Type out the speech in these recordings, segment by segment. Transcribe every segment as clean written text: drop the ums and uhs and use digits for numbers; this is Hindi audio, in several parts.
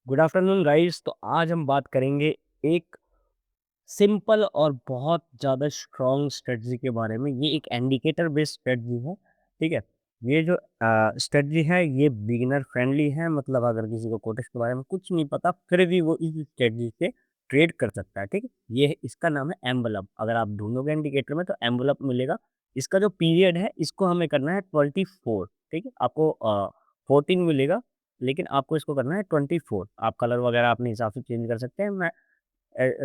Good afternoon guys. तो आज हम बात करेंगे एक सिंपल और बहुत ज़्यादा स्ट्रॉन्ग स्ट्रेटजी के बारे में। ये एक इंडिकेटर बेस्ड स्ट्रेटजी है, ठीक है? ये जो स्ट्रेटजी है ये बिगिनर फ्रेंडली है, मतलब अगर किसी को कोटेक्स के बारे में कुछ नहीं पता फिर भी वो इस स्ट्रेटजी से ट्रेड कर सकता है, ठीक है? इसका नाम है एनवेलप। अगर आप ढूँढोगे इंडिकेटर में तो एनवेलप मिलेगा। इसका जो पीरियड है इसको हमें करना है 24, ठीक है? आपको 14 मिलेगा, लेकिन आपको इसको करना है 24। आप कलर वगैरह अपने हिसाब से चेंज कर सकते हैं। मैं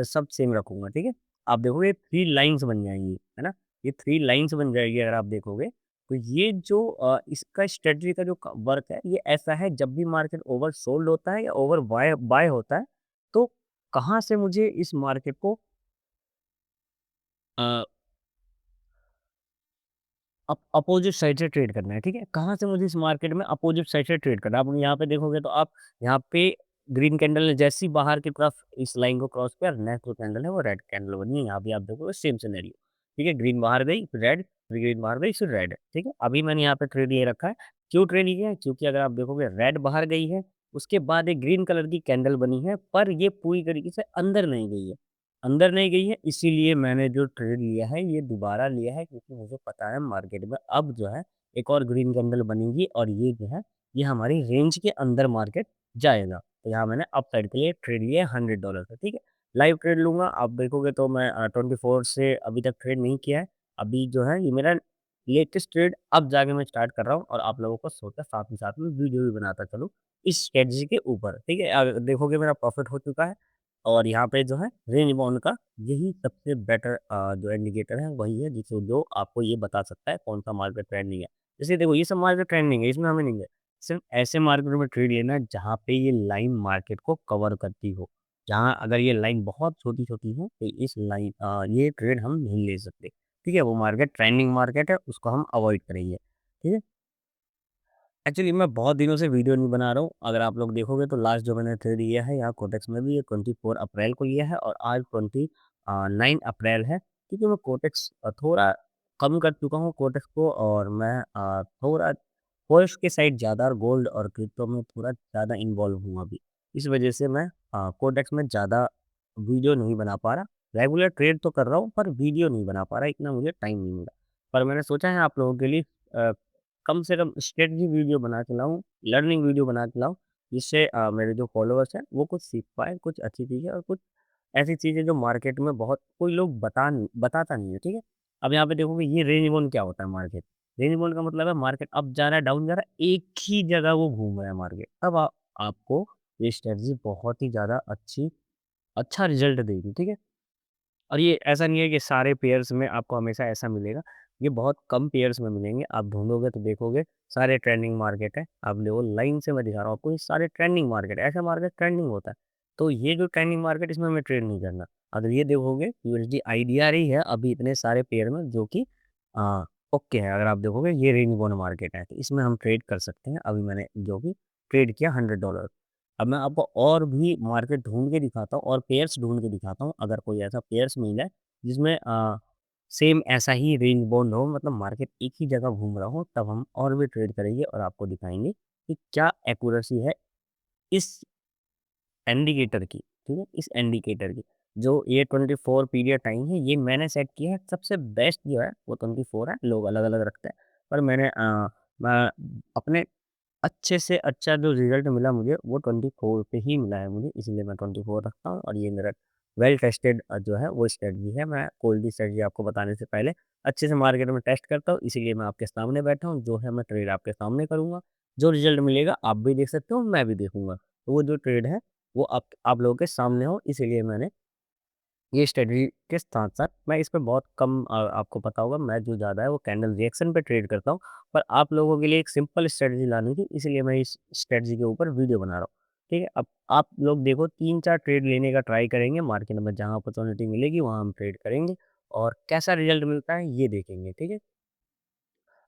सब सेम रखूँगा, ठीक है? आप देखोगे 3 लाइन्स बन जाएँगी, है ना? ये 3 लाइन्स बन जाएगी अगर आप देखोगे, तो ये जो इसका स्ट्रैटेजी का जो क वर्क है, ये ऐसा है जब भी मार्केट ओवरसोल्ड होता है या ओवर बाय बाय होता है, तो कहाँ से मुझे इस मार्केट को अ अपोज़िट साइड से ट्रेड करना है, ठीक है? कहाँ से मुझे इस मार्केट में अपोज़िट साइड से ट्रेड करना है। आप यहाँ पे देखोगे तो आप यहाँ पे ग्रीन कैंडल ने जैसे ही बाहर की तरफ इस लाइन को क्रॉस किया, नेक्स्ट जो कैंडल है वो रेड कैंडल बनी है। यहाँ भी आप देखोगे सेम सिनेरियो, ठीक है? ग्रीन बाहर गई, फिर रेड, फिर ग्रीन बाहर गई, फिर रेड, ठीक है? अभी मैंने यहाँ पे ट्रेड ये रखा है। क्यों ट्रेड लिया है? क्योंकि अगर आप देखोगे रेड बाहर गई है, उसके बाद एक ग्रीन कलर की कैंडल बनी है, पर ये पूरी तरीके से अंदर नहीं गई है। अंदर नहीं गई है, इसीलिए मैंने जो ट्रेड लिया है ये दोबारा लिया है, क्योंकि मुझे पता है मार्केट में अब जो है एक और ग्रीन कैंडल बनेगी और ये जो है ये हमारी रेंज के अंदर मार्केट जाएगा। तो यहाँ मैंने अप साइड के लिए ट्रेड लिया है $100 का, ठीक है? लाइव ट्रेड लूँगा, आप देखोगे तो मैं 24 से अभी तक ट्रेड नहीं किया है। अभी जो है ये मेरा लेटेस्ट ट्रेड अब जाके मैं स्टार्ट कर रहा हूँ और आप लोगों को सोचा साथ ही साथ में वीडियो भी बनाता चलूँ इस स्ट्रेटजी के ऊपर, ठीक है? देखोगे मेरा प्रॉफिट हो चुका है। और यहाँ पे जो है रेंज बाउंड का यही सबसे बेटर जो इंडिकेटर है वही है, जिसको जो आपको ये बता सकता है कौन-सा मार्केट ट्रेंडिंग है। जैसे देखो ये सब मार्केट ट्रेंडिंग है, इसमें हमें नहीं है। सिर्फ़ ऐसे मार्केट में ट्रेड लेना है जहाँ पे ये लाइन मार्केट को कवर करती हो। जहाँ अगर ये लाइन बहुत छोटी-छोटी हो तो इस लाइन ये ट्रेड हम नहीं ले सकते। ठीक है? वो मार्केट ट्रेंडिंग मार्केट है, उसको हम अवॉइड करेंगे। ठीक है? एक्चुअली मैं बहुत दिनों से वीडियो नहीं बना रहा हूँ। अगर आप लोग देखोगे तो लास्ट जो मैंने ट्रेड लिया है यहाँ कोटेक्स में भी ये 24 अप्रैल को लिया है और आज 9 अप्रैल है। क्योंकि मैं कोटेक्स थोड़ा कम कर चुका हूँ कोटेक्स को, और मैं थोड़ा फ़ॉरेक्स के साइड ज़्यादा और गोल्ड और क्रिप्टो में थोड़ा ज़्यादा इन्वॉल्व हूँ अभी। इस वजह से मैं कोटेक्स में ज़्यादा वीडियो नहीं बना पा रहा। रेगुलर ट्रेड तो कर रहा हूँ पर वीडियो नहीं बना पा रहा, इतना मुझे टाइम नहीं मिला। पर मैंने सोचा है आप लोगों के लिए कम से कम स्ट्रेटजी वीडियो बना के लाऊँ, लर्निंग वीडियो बना के लाऊँ, जिससे मेरे जो फॉलोवर्स हैं, वो कुछ सीख पाएँ, कुछ अच्छी चीज़ें और कुछ ऐसी चीज़ें जो मार्केट में बहुत कोई लोग बताता नहीं है, ठीक है? अब यहाँ पे देखोगे ये रेंज बाउंड क्या होता है मार्केट? रेंज बाउंड का मतलब है मार्केट अप जा रहा है, डाउन जा रहा है, एक ही जगह वो घूम रहा है मार्केट। तब आपको ये स्ट्रेटजी बहुत ही ज़्यादा अच्छा रिज़ल्ट देगी, ठीक है? और ये ऐसा नहीं है कि सारे पेयर्स में आपको हमेशा ऐसा मिलेगा, ये बहुत कम पेयर्स में मिलेंगे। आप ढूँढोगे तो देखोगे सारे ट्रेंडिंग मार्केट है। आप देखो लाइन से मैं दिखा रहा हूँ आपको, ये सारे ट्रेंडिंग मार्केट है, ऐसा मार्केट ट्रेंडिंग होता है। तो ये जो ट्रेंडिंग मार्केट इसमें हमें ट्रेड नहीं करना। अगर ये देखोगे यूएसडी आईडीआर ही है अभी इतने सारे पेयर में जो कि अ, ओके है। अगर आप देखोगे ये रेंज बाउंड मार्केट है, तो इसमें हम ट्रेड कर सकते हैं। अभी मैंने जो कि ट्रेड किया $100। अब मैं आपको और भी मार्केट ढूँढ के दिखाता हूँ और पेयर्स ढूँढ के दिखाता हूँ, अगर कोई ऐसा पेयर्स मिल जाए जिसमें सेम ऐसा ही रेंज बाउंड हो, मतलब मार्केट एक ही जगह घूम रहा हो, तब हम और भी ट्रेड करेंगे और आपको दिखाएँगे कि क्या एक्यूरेसी है इस इंडिकेटर की, ठीक है? इस इंडिकेटर की। जो ये 24 पीरियड टाइम है, ये मैंने सेट किया है, सबसे बेस्ट जो है वो 24 है, लोग अलग-अलग रखते हैं। पर मैं अपने अच्छे से अच्छा जो रिज़ल्ट मिला मुझे वो 24 पे ही मिला है मुझे, इसीलिए मैं 24 रखता हूँ और ये मेरा वेल टेस्टेड जो है वो स्ट्रैटेजी है। मैं कोई भी स्ट्रैटेजी आपको बताने से पहले अच्छे से मार्केट में टेस्ट करता हूँ, इसीलिए मैं आपके सामने बैठा हूँ। जो है मैं ट्रेड आपके सामने करूँगा, जो रिज़ल्ट मिलेगा आप भी देख सकते हो, मैं भी देखूँगा। तो वो जो ट्रेड है वो आप लोगों के सामने हो, इसीलिए मैंने ये स्ट्रैटेजी के साथ-साथ मैं इस पे बहुत कम आपको पता होगा, मैं जो ज़्यादा है वो कैंडल रिएक्शन पे ट्रेड करता हूँ। पर आप लोगों के लिए एक सिंपल स्ट्रैटेजी लानी थी, इसीलिए मैं इस स्ट्रैटेजी के ऊपर वीडियो बना रहा हूँ। ठीक है? अब आप लोग देखो 3-4 ट्रेड लेने का ट्राई करेंगे मार्केट में, जहाँ अपॉर्च्युनिटी मिलेगी वहाँ हम ट्रेड करेंगे और कैसा रिज़ल्ट मिलता है ये देखेंगे, ठीक है?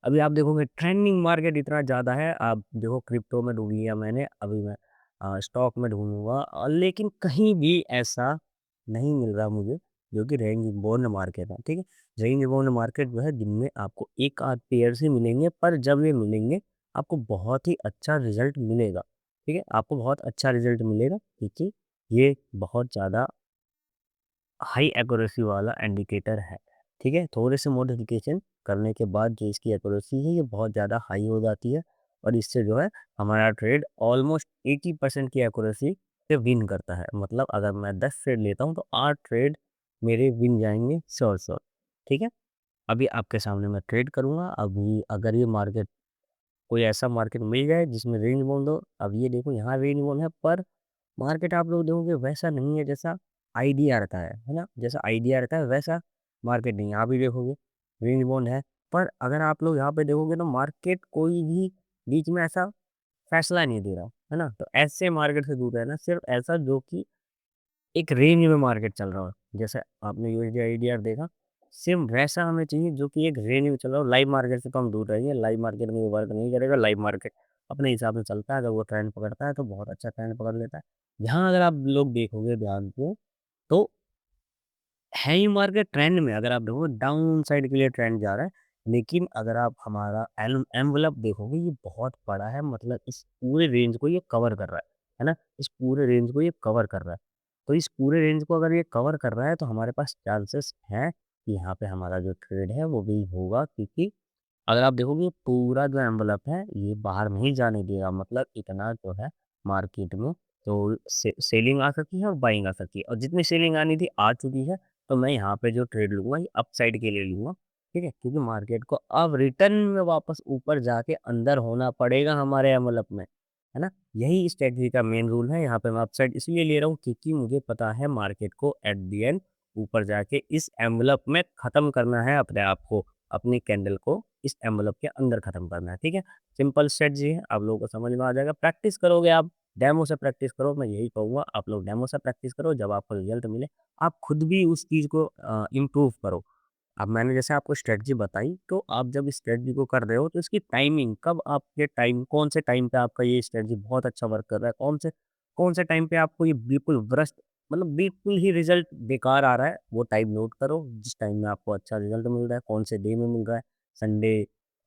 अभी आप देखोगे ट्रेंडिंग मार्केट इतना ज़्यादा है, आप देखो क्रिप्टो में ढूँढ लिया मैंने, अभी मैं स्टॉक में ढूँढूँगा लेकिन कहीं भी ऐसा नहीं मिल रहा मुझे, जो कि रेंज बोर्न मार्केट है, ठीक है? रेंज बोर्न मार्केट जो है दिन में आपको 1 आध पेयर से मिलेंगे, पर जब ये मिलेंगे, आपको बहुत ही अच्छा रिज़ल्ट मिलेगा, ठीक है? आपको बहुत अच्छा रिज़ल्ट मिलेगा क्योंकि ये बहुत ज़्यादा हाई एक्यूरेसी वाला इंडिकेटर है, ठीक है? थोड़े से मॉडिफ़िकेशन करने के बाद जो इसकी एक्यूरेसी है ये बहुत ज़्यादा हाई हो जाती है और इससे जो है हमारा ट्रेड ऑलमोस्ट 80% की एक्यूरेसी से विन करता है। मतलब अगर मैं 10 ट्रेड लेता हूँ तो 8 ट्रेड मेरे विन जाएँगे श्योर, ठीक है? अभी आपके सामने मैं ट्रेड करूँगा, अभी अगर ये मार्केट कोई ऐसा मार्केट मिल जाए जिसमें रेंज बाउंड हो, अब ये देखो यहाँ रेंज बाउंड है पर मार्केट आप लोग देखोगे वैसा नहीं है जैसा आइडिया रहता है ना? जैसा आइडिया रहता है वैसा मार्केट नहीं है। यहाँ भी देखोगे रेंज बाउंड है, पर अगर आप लोग यहाँ पे देखोगे तो मार्केट कोई भी बीच में ऐसा फैसला नहीं दे रहा, है ना? तो ऐसे मार्केट से दूर रहना, सिर्फ ऐसा जो कि एक रेंज में मार्केट चल रहा हो। जैसे आपने यूएसडी आईडीआर देखा, सेम वैसा हमें चाहिए जो कि एक रेंज में चल रहा हो। लाइव मार्केट से तो हम दूर रहेंगे, लाइव मार्केट में ये वर्क नहीं करेगा। लाइव मार्केट अपने हिसाब से चलता है, अगर वो ट्रेंड पकड़ता है तो बहुत अच्छा ट्रेंड पकड़ लेता है। यहाँ अगर आप लोग देखोगे ध्यान से तो है ही मार्केट ट्रेंड में, अगर आप देखो डाउन साइड के लिए ट्रेंड जा रहा है, लेकिन अगर आप हमारा एनवलप देखोगे ये बहुत बड़ा है, मतलब इस पूरे रेंज को ये कवर कर रहा है ना? इस पूरे रेंज को ये कवर कर रहा है। तो इस पूरे रेंज को अगर ये कवर कर रहा है तो हमारे पास चांसेस हैं कि यहाँ पे हमारा जो ट्रेड है वो भी होगा, क्योंकि अगर आप देखोगे पूरा जो एनवलप है ये बाहर नहीं जाने देगा, मतलब इतना जो है मार्केट में तो सेलिंग आ सकती है और बाइंग आ सकती है, और जितनी सेलिंग आनी थी आ चुकी है। तो मैं यहाँ पे जो ट्रेड लूँगा ये अपसाइड के लिए लूँगा, ठीक है? क्योंकि मार्केट को अब रिटर्न में वापस ऊपर जाके अंदर होना पड़ेगा हमारे एनवलप में, है ना? यही स्ट्रेटजी का मेन रूल है। यहाँ पे मैं अपसाइड इसलिए ले रहा हूँ क्योंकि मुझे पता है मार्केट को एट द एंड ऊपर जाके इस एनवलप में ख़त्म करना है अपने आप को, अपनी कैंडल को इस एनवलप के अंदर ख़त्म करना है, ठीक है? सिंपल स्ट्रेटजी है, आप लोगों को समझ में आ जाएगा। प्रैक्टिस करोगे आप, डेमो से प्रैक्टिस करो, मैं यही कहूँगा आप लोग डेमो से प्रैक्टिस करो, जब आपको रिज़ल्ट मिले, आप खुद भी उस चीज़ को इम्प्रूव करो। अब मैंने जैसे आपको स्ट्रेटजी बताई, तो आप जब इस स्ट्रेटजी को कर रहे हो, तो इसकी टाइमिंग कब आपके टाइम कौन से टाइम पे आपका ये स्ट्रेटजी बहुत अच्छा वर्क कर रहा है, कौन से टाइम पे आपको ये बिल्कुल वर्स्ट मतलब बिल्कुल ही रिज़ल्ट बेकार आ रहा है, वो टाइम नोट करो, जिस टाइम में आपको अच्छा रिज़ल्ट मिल रहा है, कौन से डे में मिल रहा है। संडे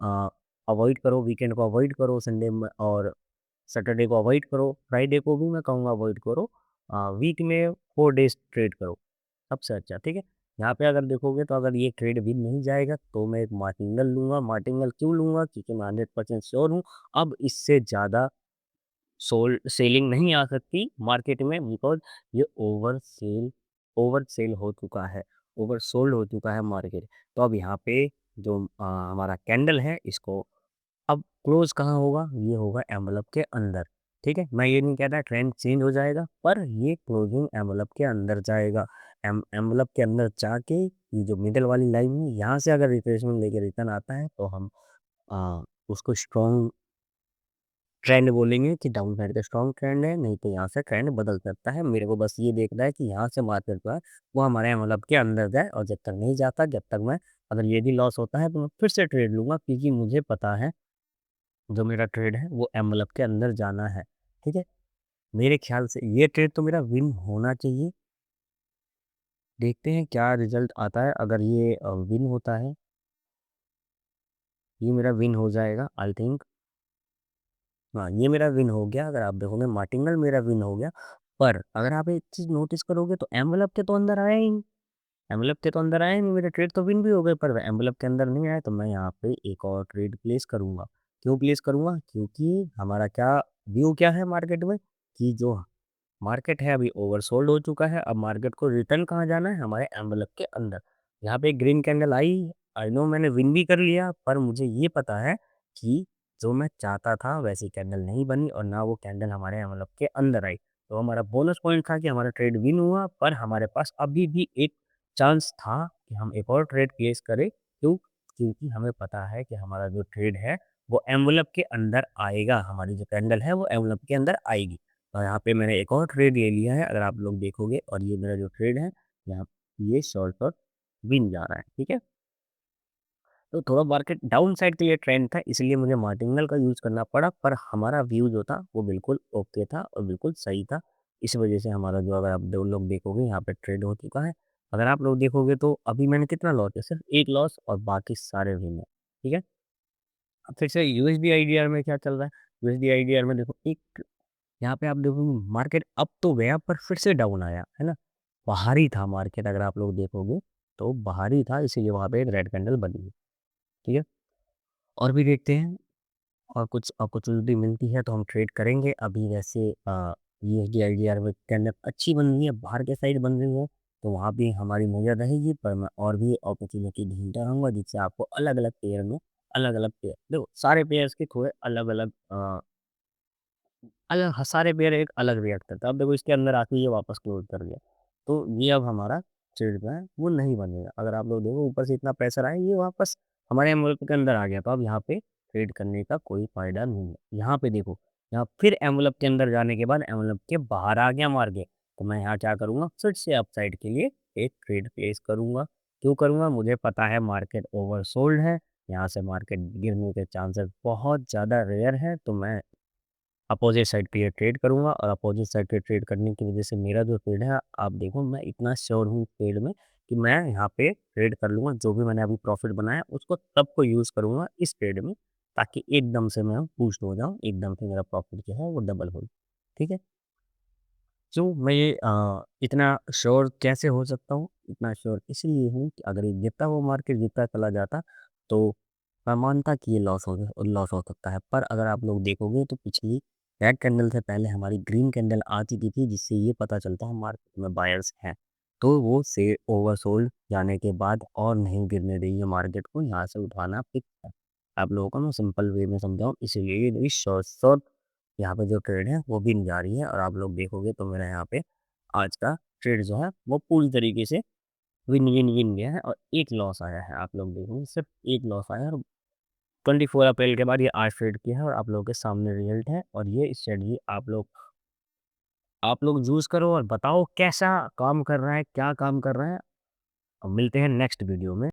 अ, अवॉइड करो, वीकेंड को अवॉइड करो, संडे में और सैटरडे को अवॉइड करो, फ्राइडे को भी मैं कहूँगा अवॉइड करो। वीक में 4 डेज़ ट्रेड करो, सबसे अच्छा, ठीक है? यहाँ पे अगर देखोगे तो अगर ये ट्रेड भी नहीं जाएगा तो मैं एक मार्टिनल लूँगा। मार्टिनल क्यों लूँगा? क्योंकि मैं 100% श्योर हूँ, अब इससे ज़्यादा सेलिंग नहीं आ सकती मार्केट में, बिकॉज़ ये ओवर सेल हो चुका है, ओवर सोल्ड हो चुका है मार्केट। तो अब यहाँ पे जो हमारा कैंडल है इसको अब क्लोज़ कहाँ होगा? ये होगा एनवेलप के अंदर, ठीक है? मैं ये नहीं कह रहा ट्रेंड चेंज हो जाएगा, पर ये क्लोजिंग एनवेलप के अंदर जाएगा। एनवेलप के अंदर जाके ये जो मिडल वाली लाइन है, यहाँ से अगर रिट्रेसमेंट लेके रिटर्न आता है तो हम उसको स्ट्रॉन्ग ट्रेंड बोलेंगे कि डाउन साइड का स्ट्रॉन्ग ट्रेंड है, नहीं तो यहाँ से ट्रेंड बदल सकता है। मेरे को बस ये देखना है कि यहाँ से मार्केट जो है वो हमारे एनवेलप के अंदर जाए, और जब तक नहीं जाता, जब तक मैं अगर ये भी लॉस होता है तो मैं फिर से ट्रेड लूँगा, क्योंकि मुझे पता है जो मेरा ट्रेड है वो एनवेलप के अंदर जाना है, ठीक है? मेरे ख़्याल से ये ट्रेड तो मेरा विन होना चाहिए। देखते हैं क्या रिज़ल्ट आता है, अगर ये विन होता है, ये मेरा विन हो जाएगा आई थिंक। हाँ, ये मेरा विन हो गया, अगर आप देखोगे मार्टिनल मेरा विन हो गया। पर अगर आप एक चीज़ नोटिस करोगे तो एनवेलप के तो अंदर आया ही नहीं, एनवेलप के तो अंदर आया ही नहीं, मेरे ट्रेड तो विन भी हो गए, पर एनवेलप के अंदर नहीं आया, तो मैं यहाँ पे एक और ट्रेड प्लेस करूँगा। क्यों प्लेस करूँगा? क्योंकि हमारा क्या व्यू क्या है मार्केट में, कि जो मार्केट है अभी ओवरसोल्ड हो चुका है, अब मार्केट को रिटर्न कहाँ जाना है? हमारे एनवेलप के अंदर। यहाँ पे green candle I, I know मैंने विन भी कर लिया, पर मुझे ये पता है कि जो मैं चाहता था वैसी कैंडल नहीं बनी, और ना वो कैंडल हमारे एनवेलप के अंदर आई। तो हमारा बोनस पॉइंट था कि हमारा ट्रेड विन हुआ, पर हमारे पास अभी भी एक चांस था कि हम एक और ट्रेड प्लेस करें। क्यों? क्योंकि हमें पता है कि हमारा जो ट्रेड है वो एनवेलप के अंदर आएगा, हमारी जो कैंडल है वो एनवेलप के अंदर आएगी। और यहाँ पे मैंने एक और ट्रेड ले लिया है, अगर आप लोग देखोगे, और ये मेरा जो ट्रेड है, यहाँ ये शॉर्ट विन जा रहा है, ठीक है? तो थोड़ा मार्केट डाउन साइड के लिए ट्रेंड था, इसलिए मुझे मार्टिनल का यूज़ करना पड़ा, पर हमारा व्यू जो था वो बिल्कुल ओके था और बिल्कुल सही था। इस वजह से हमारा जो, अगर आप 2 लोग देखोगे यहाँ पे ट्रेड हो चुका है। अगर आप लोग देखोगे तो अभी मैंने कितना लॉस है? सिर्फ 1 लॉस, और बाकी सारे विन है, ठीक है? अब फिर से यूएसडी आईडीआर में क्या चल रहा है? यूएसडी आईडीआर में देखो एक यहाँ पे आप देखोगे मार्केट अप तो गया पर फिर से डाउन आया, है ना? बाहरी था मार्केट अगर आप लोग देखोगे, तो बाहरी था इसीलिए वहाँ पे रेड कैंडल बनी है, ठीक है? और भी देखते हैं और कुछ अपॉर्चुनिटी मिलती है तो हम ट्रेड करेंगे। अभी वैसे यूएसडी आईडीआर कैंडल अच्छी बन रही है, बाहर के साइड बन रही है, तो वहाँ पे हमारी नज़र रहेगी पर मैं और भी अपॉर्चुनिटी ढूँढता रहूँगा जिससे आपको अलग-अलग पेयर में अलग-अलग पेयर देखो सारे पेयर्स के थोड़े अलग-अलग सारे पेयर एक अलग रिएक्ट करता है। अब देखो इसके अंदर आके ये वापस क्लोज़ कर दिया, तो ये अब हमारा ट्रेड जो है वो नहीं बनेगा। अगर आप लोग देखो ऊपर से इतना प्रेशर आया ये वापस हमारे एनवेलप के अंदर आ गया, तो अब यहाँ पे ट्रेड करने का कोई फ़ायदा नहीं है। यहाँ पे देखो, यहाँ फिर एनवेलप के अंदर जाने के बाद एनवेलप के बाहर आ गया मार्केट, तो मैं यहाँ क्या करूँगा फिर से अपसाइड के लिए एक ट्रेड प्लेस करूँगा। क्यों करूँगा? मुझे पता है मार्केट ओवरसोल्ड है, यहाँ से मार्केट गिरने के चांसेस बहुत ज़्यादा रेयर है, तो मैं अपोज़िट साइड पे ये ट्रेड करूँगा और अपोज़िट साइड पे ट्रेड करने की वज़ह से मेरा जो ट्रेड है, आप देखो मैं इतना श्योर हूँ ट्रेड में कि मैं यहाँ पे ट्रेड कर लूँगा। जो भी मैंने अभी प्रॉफ़िट बनाया उसको तब को यूज़ करूँगा इस ट्रेड में ताकि एकदम से मैं बूस्ट हो जाऊँ, एकदम से मेरा प्रॉफ़िट जो है वो डबल हो। ठीक है? तो मैं ये इतना श्योर कैसे हो सकता हूँ? इतना श्योर इसलिए हूँ कि अगर ये गिरता हुआ मार्केट गिरता चला जाता, तो मैं मानता कि ये लॉस हो सकता है। पर अगर आप लोग देखोगे तो पिछली रेड कैंडल से पहले हमारी ग्रीन कैंडल आ चुकी थी, जिससे ये पता चलता है मार्केट में बायर्स हैं। तो वो से ओवरसोल्ड जाने के बाद और नहीं गिरने देंगे मार्केट को, यहाँ से उठाना फिक्स है। आप लोगों को मैं सिंपल वे में समझाऊँ इसीलिए ये मेरी शॉर्ट शॉर्ट यहाँ पे जो ट्रेड है वो भी जा रही है और आप लोग देखोगे तो मेरा यहाँ पे आज का ट्रेड जो है वो पूरी तरीके से विन विन विन गया है और एक लॉस आया है। आप लोग देखोगे सिर्फ एक लॉस आया है और 24 अप्रैल के बाद ये आज ट्रेड किया है और आप लोगों के सामने रिजल्ट है और ये स्ट्रेटजी आप लोग यूज़ करो और बताओ कैसा काम कर रहा है, क्या काम कर रहा है। और मिलते हैं नेक्स्ट वीडियो में।